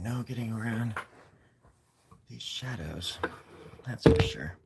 no getting around these shadows, that's for sure.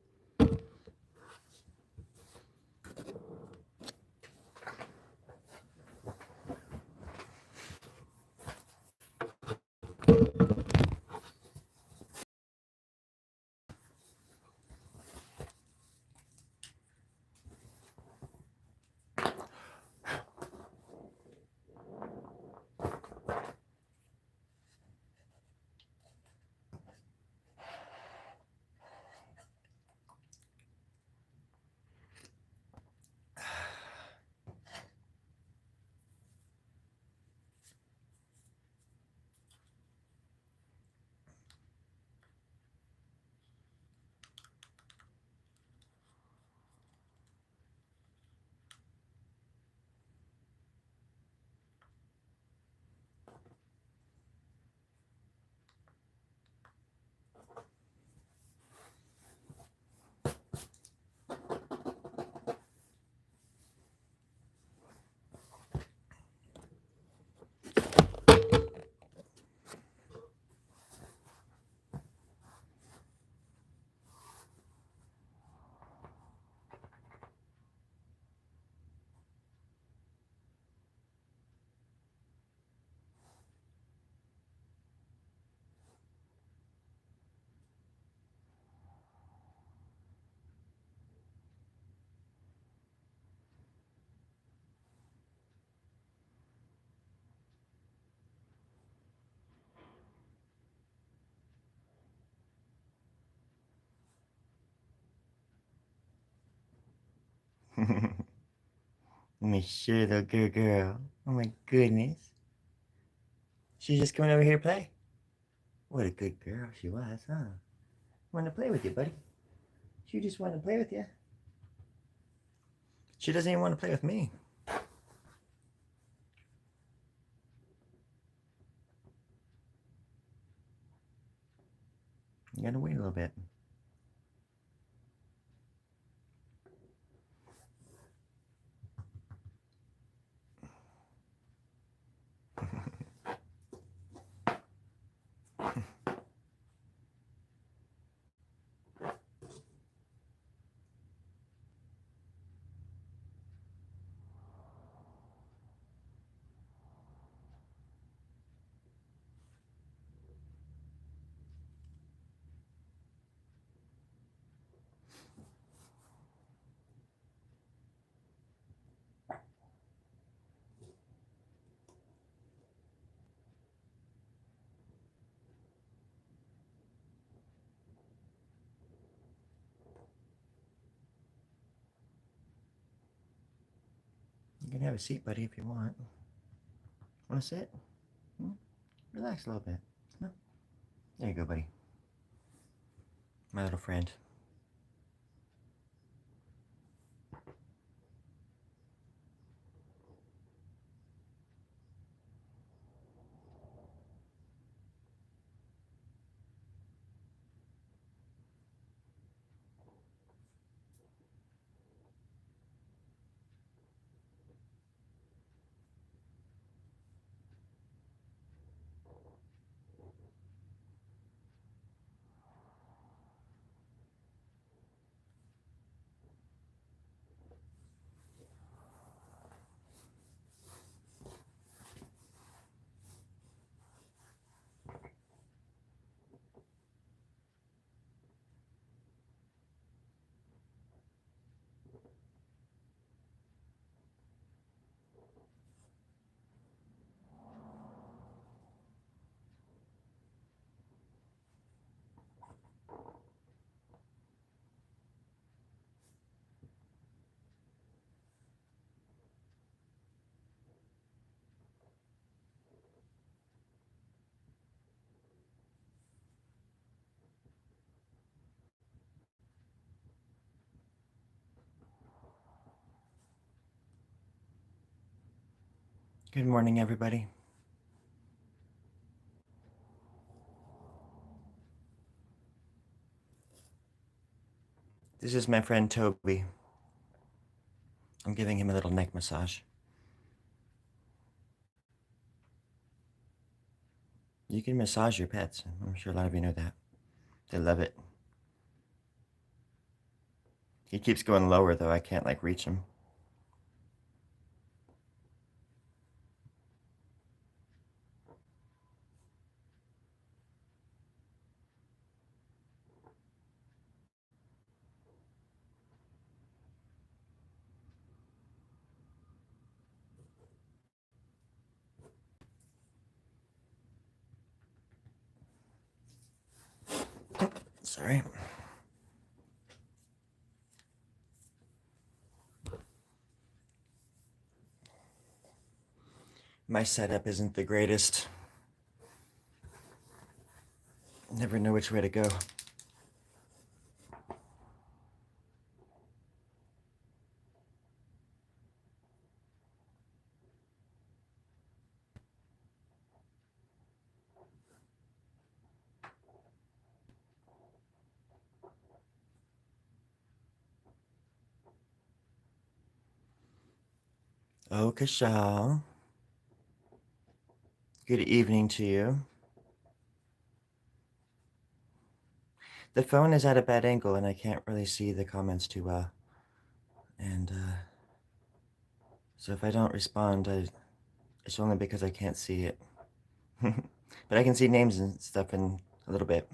Miss sure little good girl. Oh my goodness. She's just coming over here to play. What a good girl she was, huh? Wanted to play with you, buddy. She just wanted to play with you. She doesn't even want to play with me. You gotta wait a little bit. You can have a seat, buddy, if you want. Want to sit? Relax a little bit. No? There you go, buddy. My little friend. Good morning, everybody. This is my friend Toby. I'm giving him a little neck massage. You can massage your pets. I'm sure a lot of you know that. They love it. He keeps going lower, though. I can't, like, reach him. Sorry. My setup isn't the greatest. Never know which way to go. Oh, Kashal. Good evening to you. The phone is at a bad angle and I can't really see the comments too well. And, so if I don't respond, it's only because I can't see it. But I can see names and stuff in a little bit.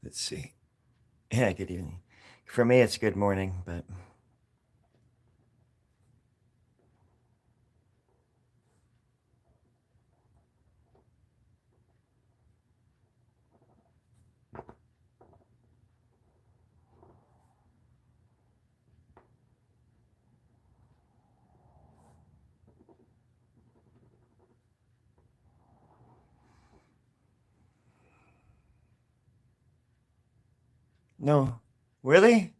Let's see. Yeah, good evening. For me, it's good morning, but no. Really?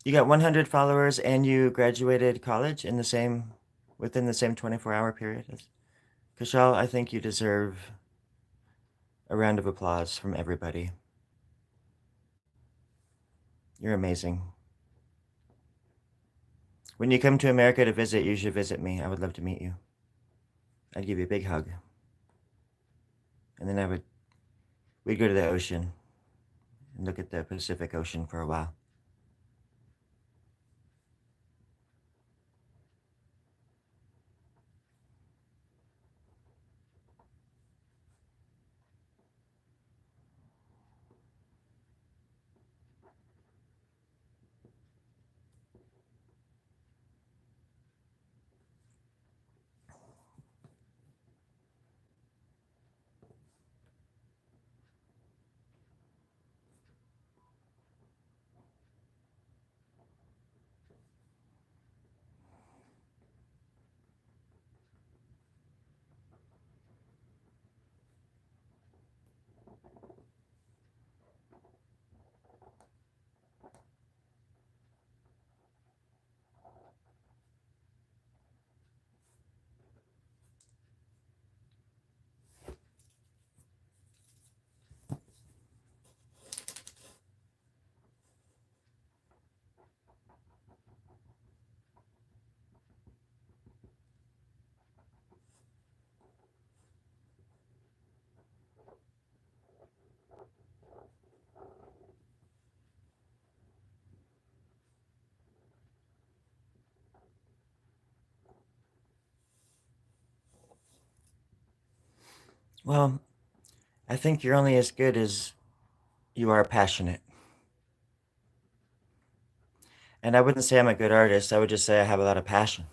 You got 100 followers and you graduated college within the same 24-hour period? Kashal, I think you deserve a round of applause from everybody. You're amazing. When you come to America to visit, you should visit me. I would love to meet you. I'd give you a big hug. And then we'd go to the ocean and look at the Pacific Ocean for a while. Well, I think you're only as good as you are passionate. And I wouldn't say I'm a good artist. I would just say I have a lot of passion.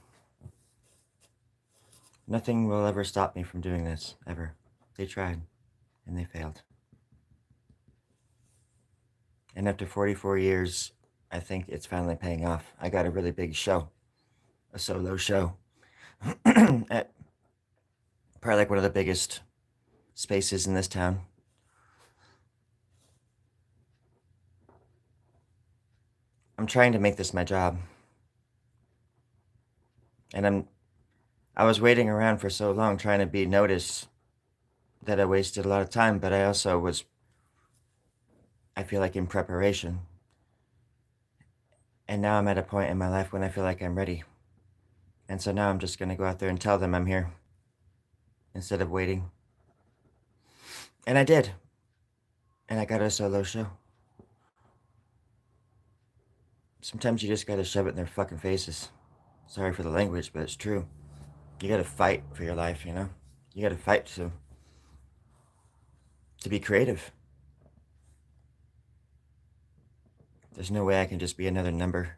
Nothing will ever stop me from doing this, ever. They tried, and they failed. And after 44 years, I think it's finally paying off. I got a really big show, a solo show, at probably like one of the biggest spaces in this town. I'm trying to make this my job. And I was waiting around for so long trying to be noticed that I wasted a lot of time, but I also was I feel like in preparation. And now I'm at a point in my life when I feel like I'm ready. And so now I'm just going to go out there and tell them I'm here instead of waiting. And I did. And I got a solo show. Sometimes you just got to shove it in their fucking faces. Sorry for the language, but it's true. You got to fight for your life, you know? You got to fight to be creative. There's no way I can just be another number.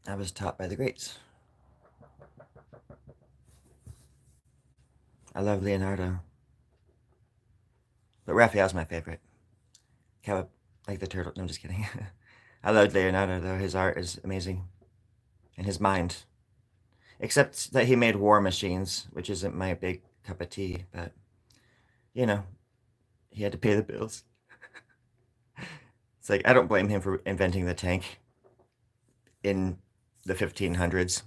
I was taught by the greats. I love Leonardo. But Raphael's my favorite. Like the turtle. No, I'm just kidding. I love Leonardo, though. His art is amazing. And his mind. Except that he made war machines, which isn't my big cup of tea, but, you know, he had to pay the bills. It's like, I don't blame him for inventing the tank in the 1500s.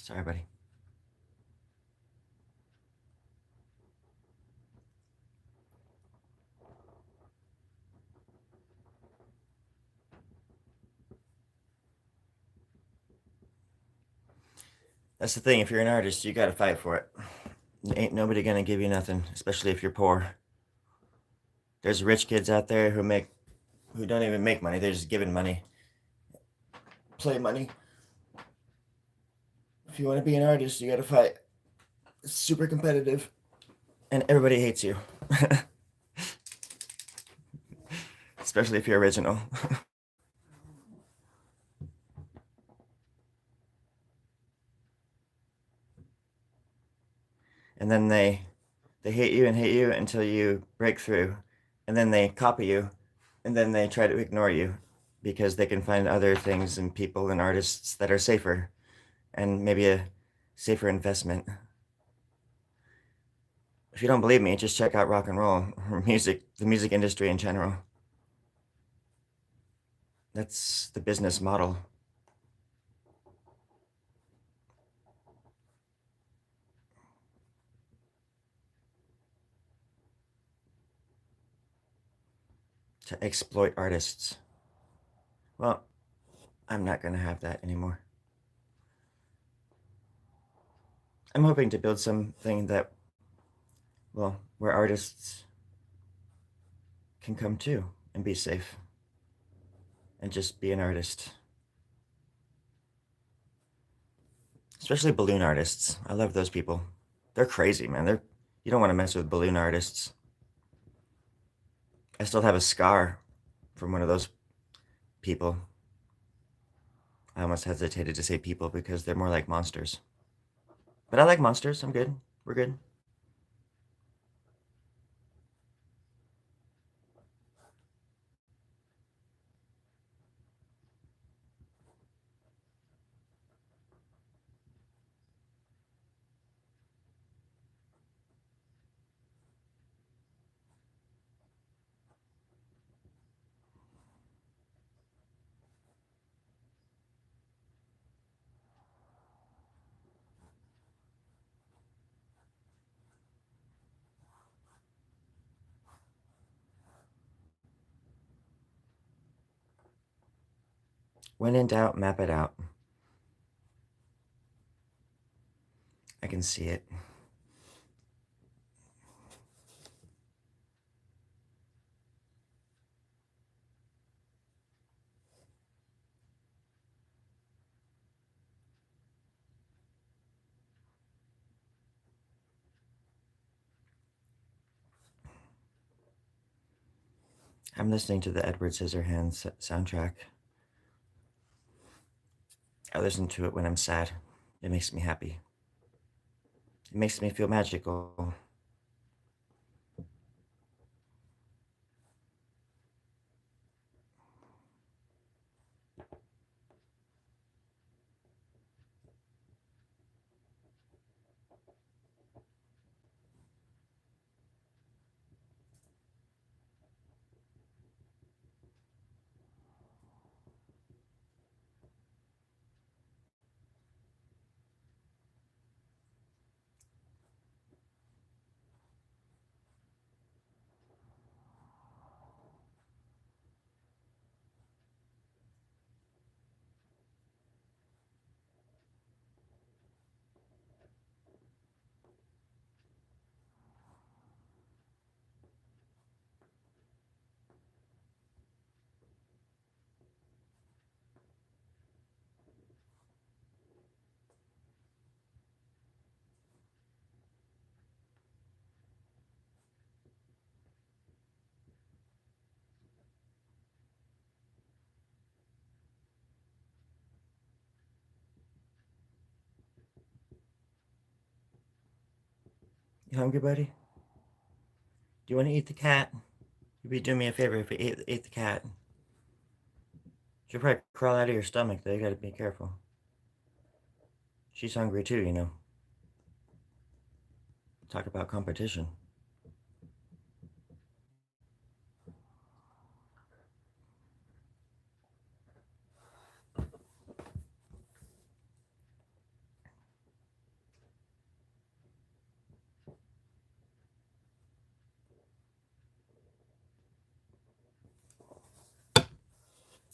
Sorry, buddy. That's the thing. If you're an artist, you got to fight for it. Ain't nobody gonna give you nothing, especially if you're poor. There's rich kids out there who don't even make money. They're just giving money, play money. If you want to be an artist, you got to fight. It's super competitive, and everybody hates you, especially if you're original. And then they hate you and hate you until you break through, and then they copy you, and then they try to ignore you because they can find other things and people and artists that are safer and maybe a safer investment. If you don't believe me, just check out rock and roll or music, the music industry in general. That's the business model. To exploit artists. Well, I'm not going to have that anymore. I'm hoping to build something that, well, where artists can come to and be safe and just be an artist. Especially balloon artists. I love those people. They're crazy, man. You don't want to mess with balloon artists. I still have a scar from one of those people. I almost hesitated to say people because they're more like monsters. But I like monsters. I'm good. We're good. When in doubt, map it out. I can see it. I'm listening to the Edward Scissorhands soundtrack. I listen to it when I'm sad. It makes me happy. It makes me feel magical. You hungry, buddy? Do you want to eat the cat? You'd be doing me a favor if you ate the cat. She'll probably crawl out of your stomach, though. You gotta be careful. She's hungry too, you know. Talk about competition.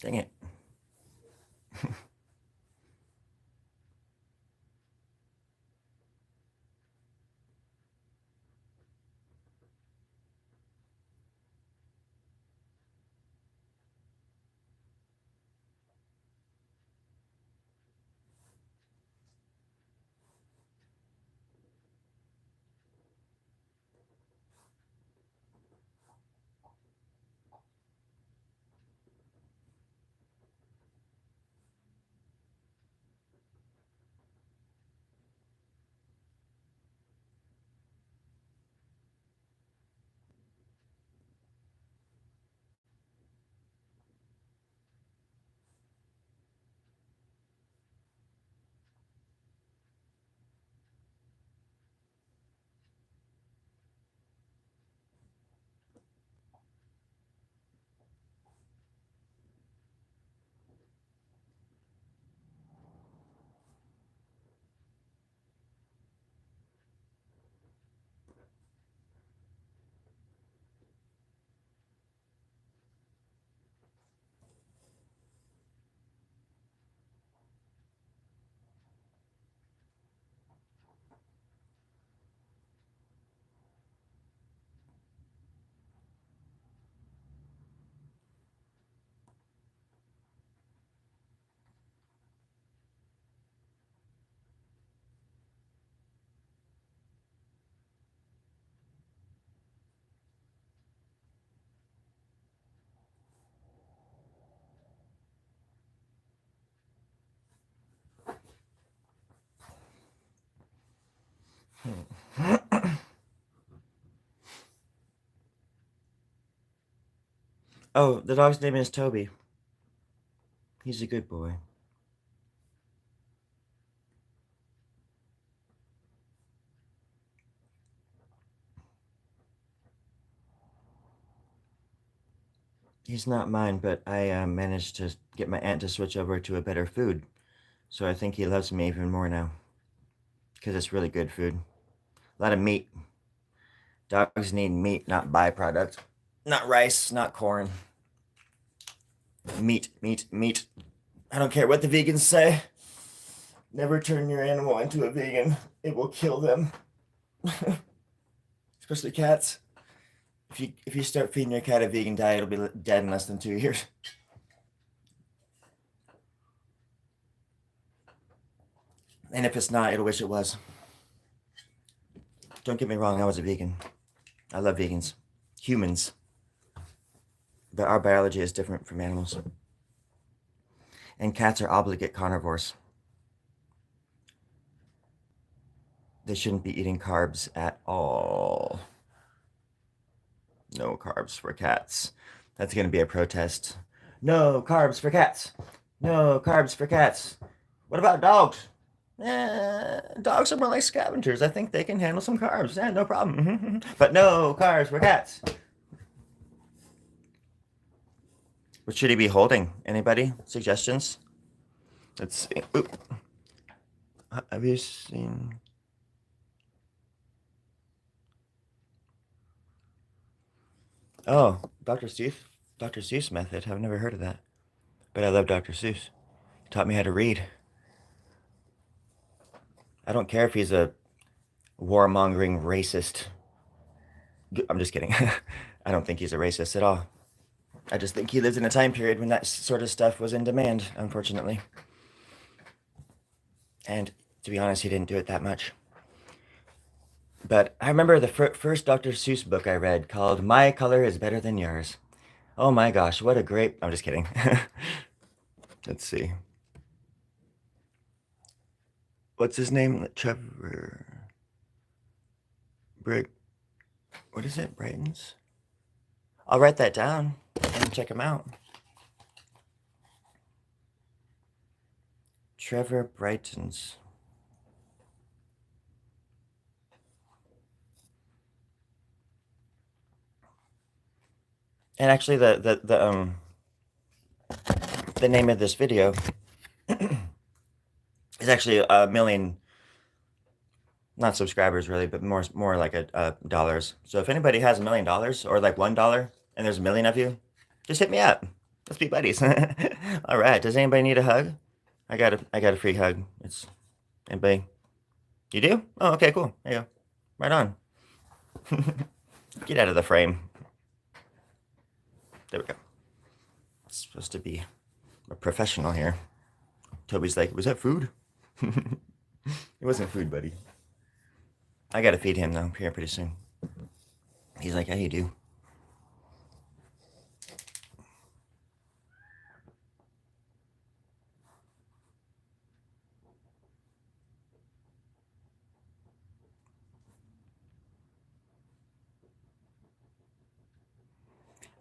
Dang it. Oh, the dog's name is Toby. He's a good boy. He's not mine, but I managed to get my aunt to switch over to a better food. So I think he loves me even more now. Because it's really good food. A lot of meat. Dogs need meat, not byproduct. Not rice, not corn. Meat, meat, meat. I don't care what the vegans say. Never turn your animal into a vegan. It will kill them. Especially cats. If you start feeding your cat a vegan diet, it'll be dead in less than 2 years. And if it's not, it'll wish it was. Don't get me wrong, I was a vegan. I love vegans. Humans. But our biology is different from animals. And cats are obligate carnivores. they shouldn't be eating carbs at all. No carbs for cats. That's going to be a protest. No carbs for cats. No carbs for cats. What about dogs? Dogs are more like scavengers. I think they can handle some carbs. No problem. But no carbs for cats. What should he be holding? Anybody? Suggestions? Let's see. Oop. Have you seen? Oh, Dr. Seuss. Dr. Seuss method. I've never heard of that. But I love Dr. Seuss. He taught me how to read. I don't care if he's a warmongering racist. I'm just kidding. I don't think he's a racist at all. I just think he lives in a time period when that sort of stuff was in demand, unfortunately. And to be honest, he didn't do it that much. But I remember the first Dr. Seuss book I read called My Color is Better Than Yours. Oh my gosh, what a great. I'm just kidding. Let's see. What's his name? Trevor. Brick. What is it? Brightons? I'll write that down and check him out. Trevor Brightons. And actually, the name of this video is actually a million, not subscribers really, but more like a dollars. So if anybody has $1 million or like $1, and there's a million of you, just hit me up. Let's be buddies. All right. Does anybody need a hug? I got a free hug. It's anybody. You do? Oh, okay, cool. There you go. Right on. Get out of the frame. There we go. It's supposed to be a professional here. Toby's like, was that food? It wasn't food, buddy. I gotta feed him though, here pretty soon. He's like, how you do?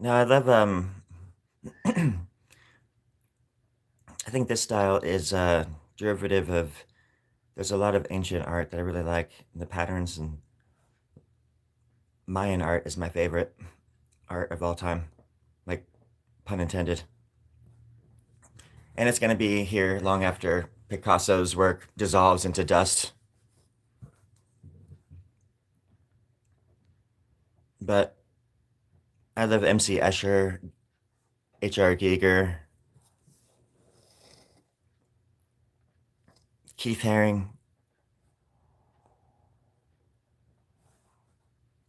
No, I love I think this style is a derivative of. There's a lot of ancient art that I really like. The patterns and Mayan art is my favorite art of all time. Like, pun intended. And it's gonna be here long after Picasso's work dissolves into dust. But I love MC Escher, H.R. Giger, Keith Haring,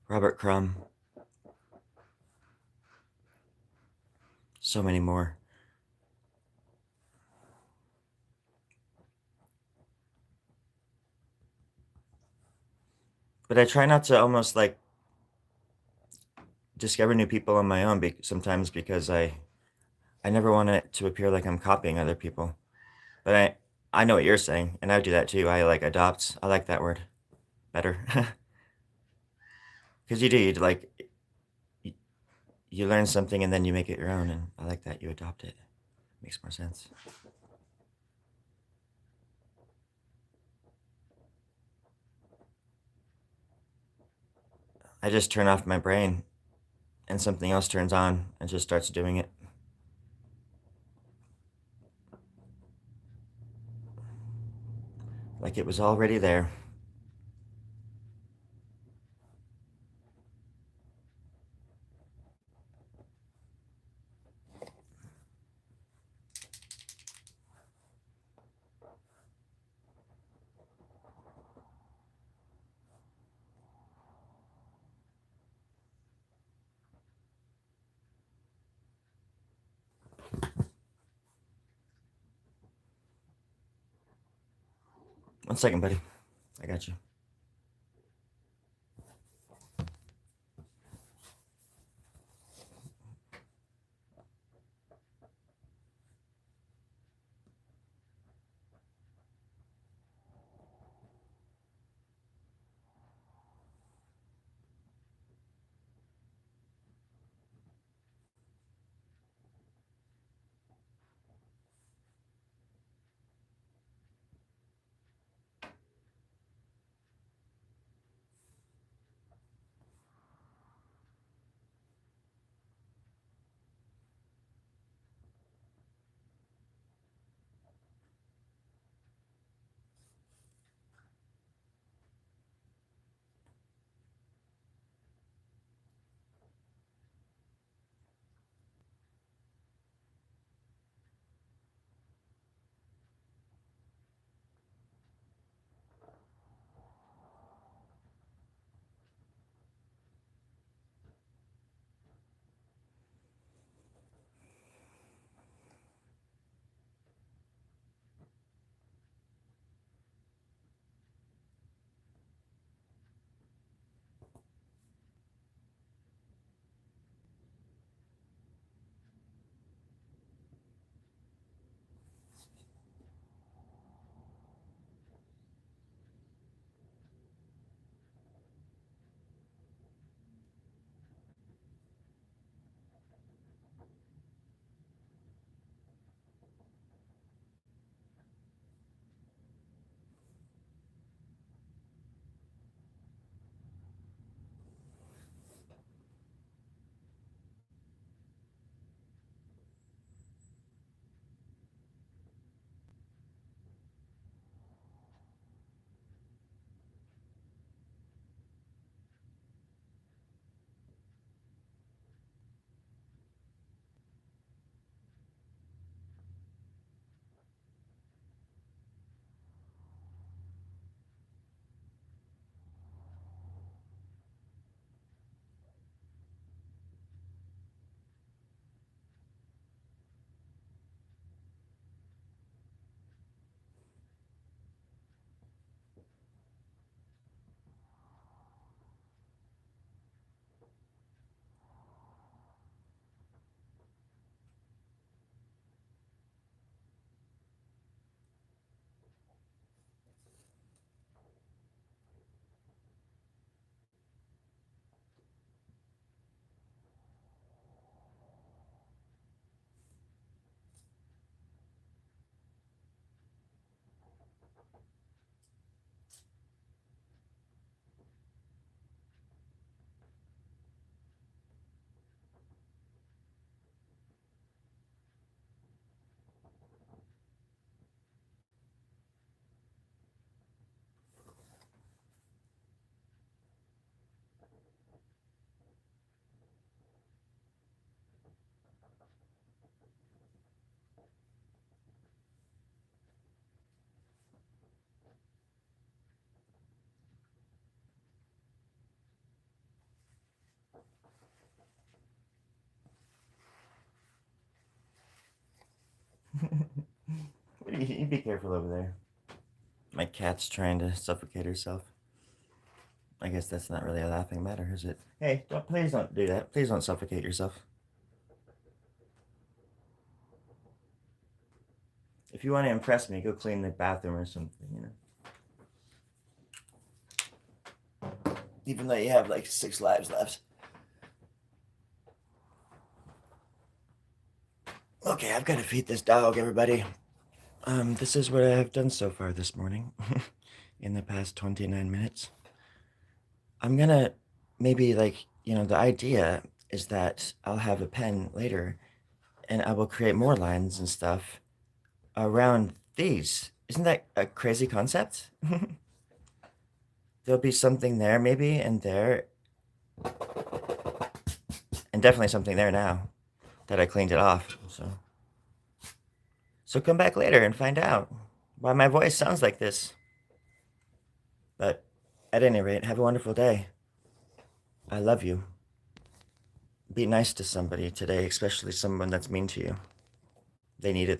Robert Crumb, so many more. But I try not to almost like discover new people on my own sometimes because I never want it to appear like I'm copying other people. But I know what you're saying, and I do that too. I like adopt. I like that word better. Because you do, you, you learn something and then you make it your own, and I like that you adopt it. Makes more sense. I just turn off my brain, and something else turns on and just starts doing it. Like it was already there. One second, buddy. I got you. You be careful over there. My cat's trying to suffocate herself. I guess that's not really a laughing matter, is it? Hey, please don't do that. Please don't suffocate yourself. If you want to impress me, go clean the bathroom or something, you know. Even though you have like 6 lives left. Okay, I've got to feed this dog, everybody. This is what I have done so far this morning. In the past 29 minutes. I'm gonna maybe like, you know, the idea is that I'll have a pen later and I will create more lines and stuff around these. Isn't that a crazy concept? There'll be something there maybe and there, and definitely something there now that I cleaned it off. So come back later and find out why my voice sounds like this. But at any rate, have a wonderful day. I love you. Be nice to somebody today, especially someone that's mean to you. They need it.